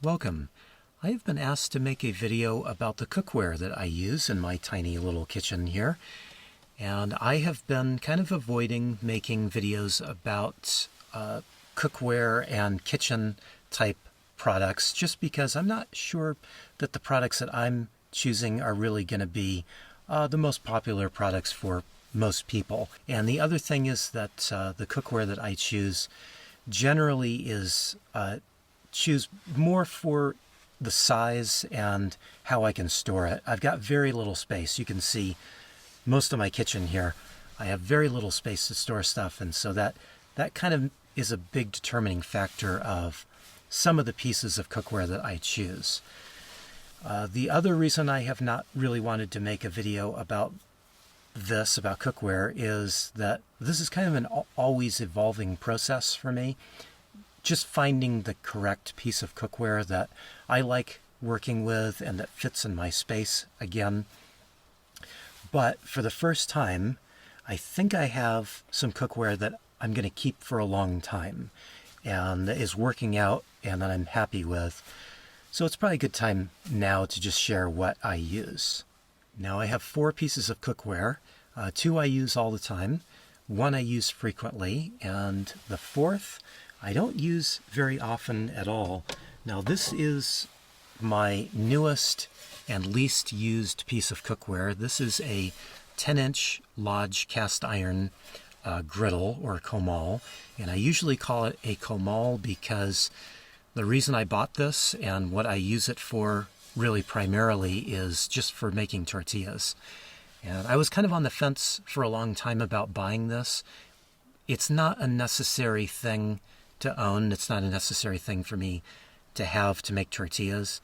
Welcome. I have been asked to make a video about the cookware that I use in my tiny little kitchen here. And I have been kind of avoiding making videos about cookware and kitchen type products just because I'm not sure that the products that I'm choosing are really going to be the most popular products for most people. And the other thing is that the cookware that I choose generally is choose more for the size and how I can store it. I've got very little space. You can see most of my kitchen here. I have very little space to store stuff, and so that kind of is a big determining factor of some of the pieces of cookware that I choose. The other reason I have not really wanted to make a video about cookware, is that this is kind of an always evolving process for me. Just finding the correct piece of cookware that I like working with and that fits in my space again. But for the first time, I think I have some cookware that I'm going to keep for a long time and that is working out and that I'm happy with. So it's probably a good time now to just share what I use. Now I have 4 pieces of cookware. 2 I use all the time, 1 I use frequently, and the 4th I don't use very often at all. Now this is my newest and least used piece of cookware. This is a 10-inch Lodge cast iron griddle or comal, and I usually call it a comal because the reason I bought this and what I use it for really primarily is just for making tortillas. And I was kind of on the fence for a long time about buying this. It's not a necessary thing to own. It's not a necessary thing for me to have to make tortillas.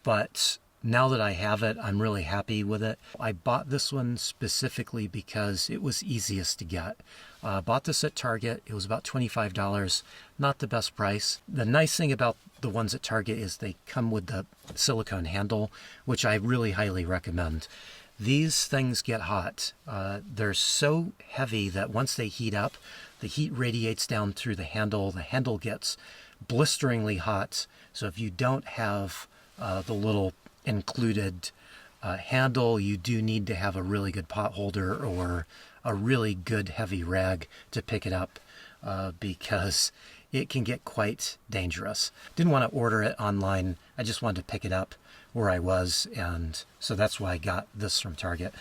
But now that I have it, I'm really happy with it. I bought this one specifically because it was easiest to get. Bought this at Target. It was about $25, not the best price. The nice thing about the ones at Target is they come with the silicone handle, which I really highly recommend. These things get hot. They're so heavy that once they heat up, the heat radiates down through the handle. The handle gets blisteringly hot. So if you don't have the little included handle, you do need to have a really good pot holder or a really good heavy rag to pick it up because it can get quite dangerous. Didn't want to order it online. I just wanted to pick it up where I was, and so that's why I got this from Target.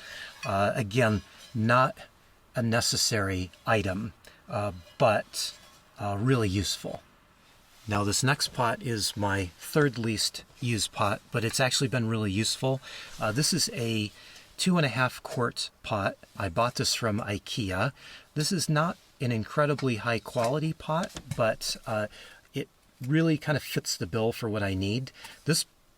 Again, not a necessary item, but really useful. Now this next pot is my 3rd least used pot, but it's actually been really useful. This is a 2.5 quart pot. I bought this from IKEA. This is not an incredibly high quality pot, but it really kind of fits the bill for what I need.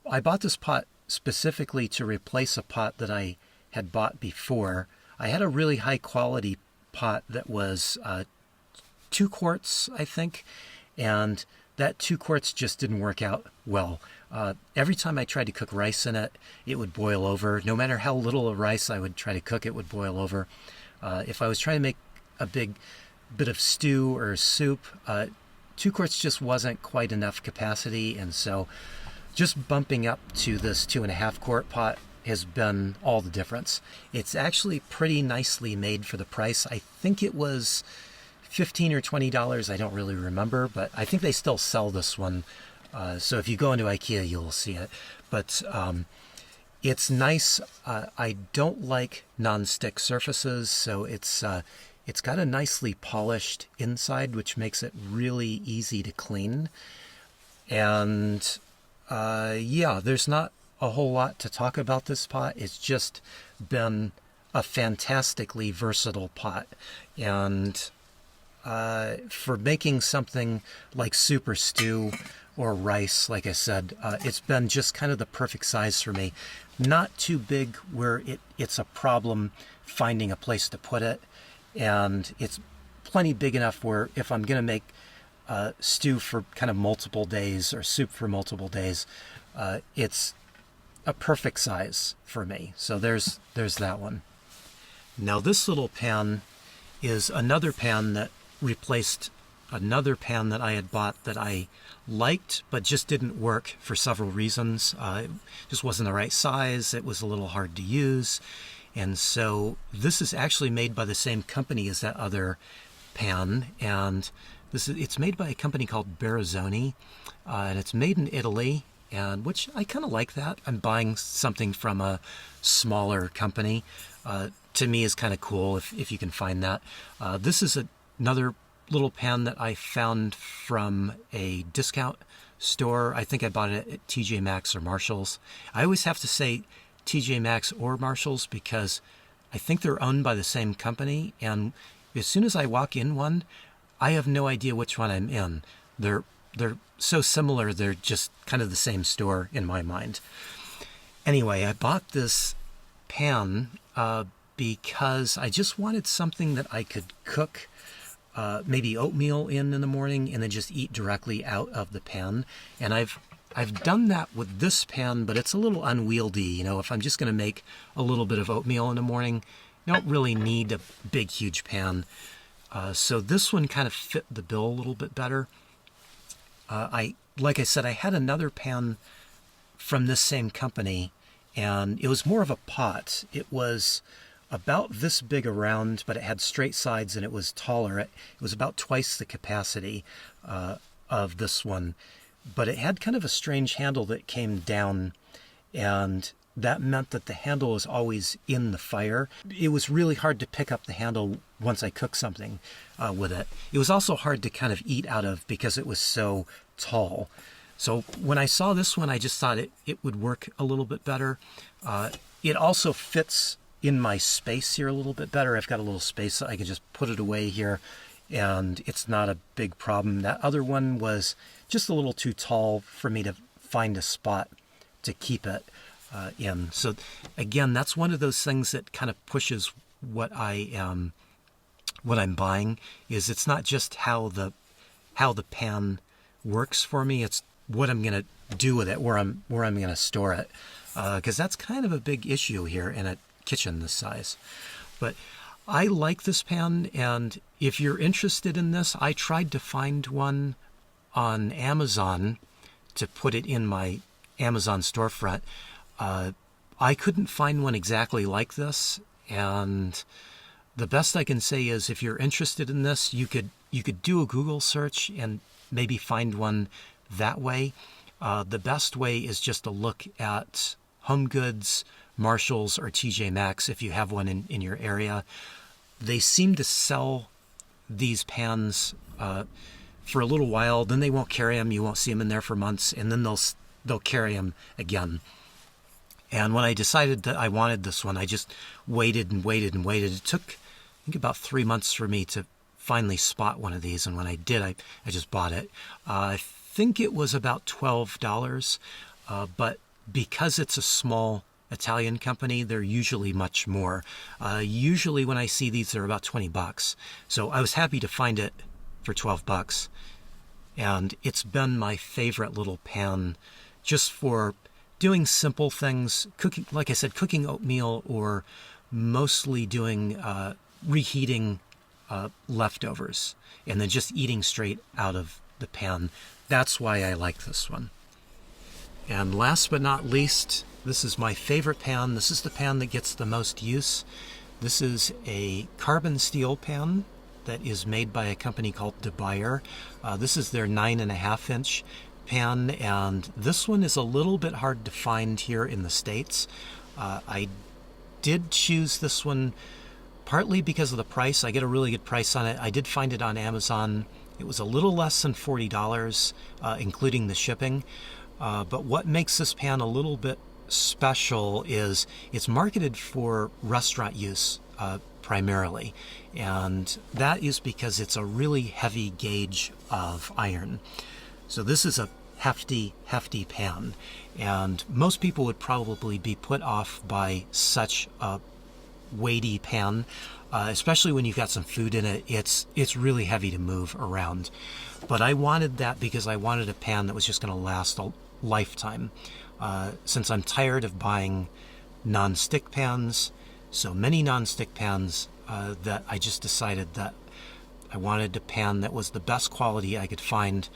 I bought this pot specifically to replace a pot that I had bought before. I had a really high quality pot that was 2 quarts, I think, and that 2 quarts just didn't work out well. Every time I tried to cook rice in it, it would boil over. No matter how little of rice I would try to cook, it would boil over. If I was trying to make a big bit of stew or soup, 2 quarts just wasn't quite enough capacity, and so just bumping up to this 2.5 quart pot has been all the difference. It's actually pretty nicely made for the price. I think it was $15 or $20. I don't really remember, but I think they still sell this one. So if you go into IKEA, you'll see it. But it's nice. I don't like non-stick surfaces, so it's got a nicely polished inside, which makes it really easy to clean. And yeah, there's not a whole lot to talk about this pot. It's just been a fantastically versatile pot. And for making something like soup or stew or rice, like I said, it's been just kind of the perfect size for me. Not too big where it's a problem finding a place to put it, and it's plenty big enough where if I'm going to make stew for kind of multiple days or soup for multiple days, it's a perfect size for me. So there's that one. Now this little pan is another pan that replaced another pan that I had bought that I liked, but just didn't work for several reasons. It just wasn't the right size. It was a little hard to use. And so this is actually made by the same company as that other pan. And it's made by a company called Barazzoni, and it's made in Italy, and which I kind of like that. I'm buying something from a smaller company. To me is kind of cool if you can find that. This is another little pan that I found from a discount store. I think I bought it at TJ Maxx or Marshall's. I always have to say TJ Maxx or Marshall's because I think they're owned by the same company, and as soon as I walk in one, I have no idea which one I'm in. They're so similar, they're just kind of the same store in my mind. Anyway, I bought this pan because I just wanted something that I could cook maybe oatmeal in the morning and then just eat directly out of the pan. And I've done that with this pan, but it's a little unwieldy. You know, if I'm just going to make a little bit of oatmeal in the morning, you don't really need a big, huge pan. So this one kind of fit the bill a little bit better. Like I said, I had another pan from this same company, and it was more of a pot. It was about this big around, but it had straight sides and it was taller. It was about twice the capacity of this one, but it had kind of a strange handle that came down, and that meant that the handle was always in the fire. It was really hard to pick up the handle once I cooked something with it. It was also hard to kind of eat out of because it was so tall. So when I saw this one, I just thought it would work a little bit better. It also fits in my space here a little bit better. I've got a little space so I can just put it away here, and it's not a big problem. That other one was just a little too tall for me to find a spot to keep it in. So again, that's one of those things that kind of pushes what I'm buying. Is it's not just how the pan works for me, it's what I'm going to do with it, where I'm going to store it, because that's kind of a big issue here in a kitchen this size. But I like this pan, and if you're interested in this, I tried to find one on Amazon to put it in my Amazon storefront. I couldn't find one exactly like this, and the best I can say is if you're interested in this, you could do a Google search and maybe find one that way. The best way is just to look at Home Goods, Marshall's, or TJ Maxx if you have one in your area. They seem to sell these pans for a little while, then they won't carry them. You won't see them in there for months, and then they'll carry them again. And when I decided that I wanted this one, I just waited and waited and waited. It took, I think, about 3 months for me to finally spot one of these, and when I did, I just bought it. I think it was about $12, but because it's a small Italian company, they're usually much more. Usually when I see these, they're about $20. So I was happy to find it for $12, and it's been my favorite little pan just for doing simple things, cooking, like I said, cooking oatmeal, or mostly doing reheating leftovers and then just eating straight out of the pan. That's why I like this one. And last but not least, this is my favorite pan. This is the pan that gets the most use. This is a carbon steel pan that is made by a company called DeBuyer. This is their 9.5 inch pan, and this one is a little bit hard to find here in the States. I did choose this one partly because of the price. I get a really good price on it. I did find it on Amazon. It was a little less than $40, including the shipping. But what makes this pan a little bit special is it's marketed for restaurant use primarily. And that is because it's a really heavy gauge of iron. So this is a hefty pan. And most people would probably be put off by such a weighty pan, especially when you've got some food in it. It's really heavy to move around. But I wanted that because I wanted a pan that was just going to last a lifetime. Since I'm tired of buying non-stick pans, so many non-stick pans, that I just decided that I wanted a pan that was the best quality I could find,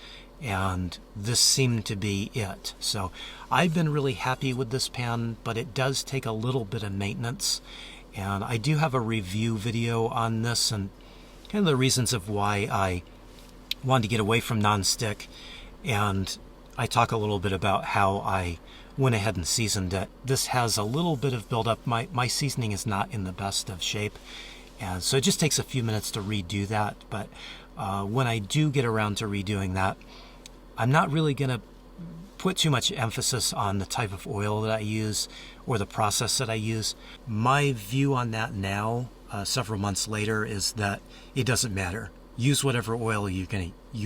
and this seemed to be it. So I've been really happy with this pan, but it does take a little bit of maintenance. And I do have a review video on this and kind of the reasons of why I wanted to get away from nonstick. And I talk a little bit about how I went ahead and seasoned it. This has a little bit of buildup. My seasoning is not in the best of shape. And so it just takes a few minutes to redo that. But when I do get around to redoing that, I'm not really going to put too much emphasis on the type of oil that I use or the process that I use. My view on that now, several months later, is that it doesn't matter. Use whatever oil you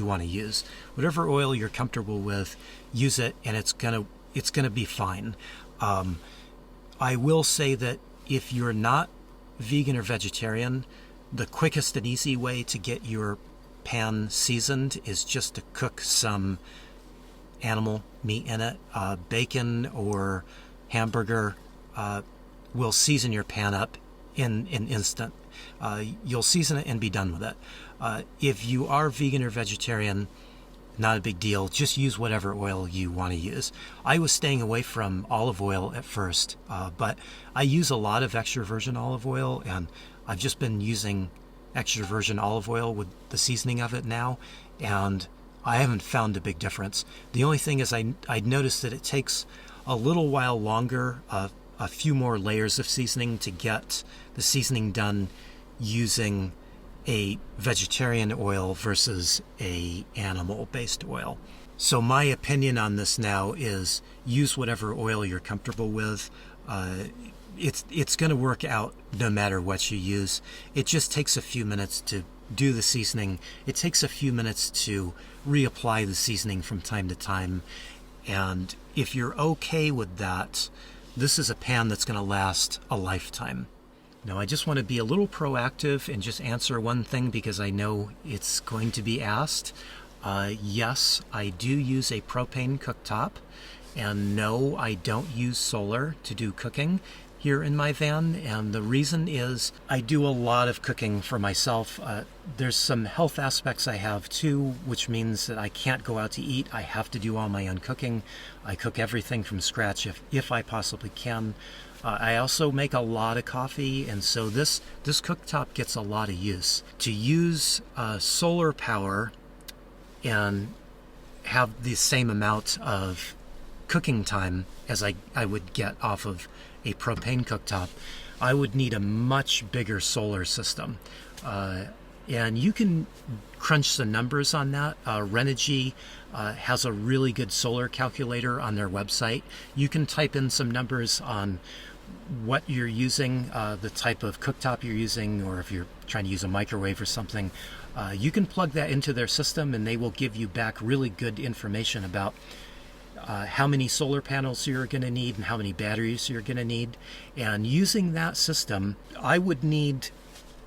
want to use. Whatever oil you're comfortable with, use it, and it's gonna be fine. I will say that if you're not vegan or vegetarian, the quickest and easy way to get your pan seasoned is just to cook some animal meat in it. Bacon or hamburger will season your pan up in an instant. You'll season it and be done with it. If you are vegan or vegetarian, not a big deal. Just use whatever oil you want to use. I was staying away from olive oil at first, but I use a lot of extra virgin olive oil, and I've just been using extra virgin olive oil with the seasoning of it now, and I haven't found a big difference. The only thing is I noticed that it takes a little while longer, a few more layers of seasoning to get the seasoning done using a vegetarian oil versus a animal-based oil. So my opinion on this now is use whatever oil you're comfortable with. It's going to work out no matter what you use. It just takes a few minutes to do the seasoning. It takes a few minutes to reapply the seasoning from time to time. And if you're okay with that, this is a pan that's going to last a lifetime. Now, I just want to be a little proactive and just answer one thing because I know it's going to be asked. Yes, I do use a propane cooktop, and no, I don't use solar to do cooking here in my van, and the reason is I do a lot of cooking for myself. There's some health aspects I have too, which means that I can't go out to eat. I have to do all my own cooking. I cook everything from scratch if I possibly can. I also make a lot of coffee, and so this cooktop gets a lot of use. To use solar power and have the same amount of cooking time as I would get off of a propane cooktop, I would need a much bigger solar system. And you can crunch the numbers on that. Renogy has a really good solar calculator on their website. You can type in some numbers on what you're using, the type of cooktop you're using, or if you're trying to use a microwave or something. You can plug that into their system and they will give you back really good information about how many solar panels you're going to need and how many batteries you're going to need. And using that system, I would need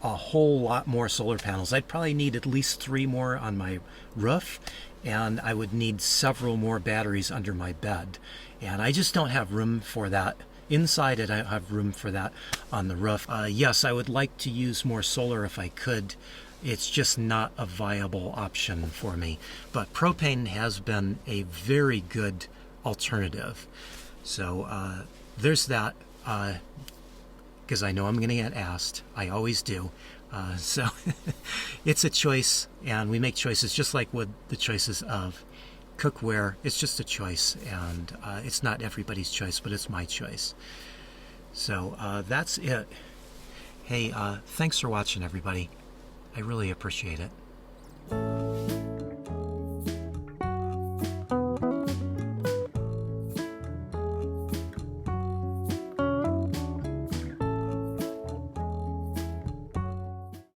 a whole lot more solar panels. I'd probably need at least 3 more on my roof, and I would need several more batteries under my bed. And I just don't have room for that. Inside it, I don't have room for that on the roof. Yes, I would like to use more solar if I could. It's just not a viable option for me. But propane has been a very good alternative. So there's that, because I know I'm going to get asked. I always do. So it's a choice, and we make choices just like with the choices of cookware. It's just a choice, and it's not everybody's choice, but it's my choice. So that's it. Hey, thanks for watching, everybody. I really appreciate it.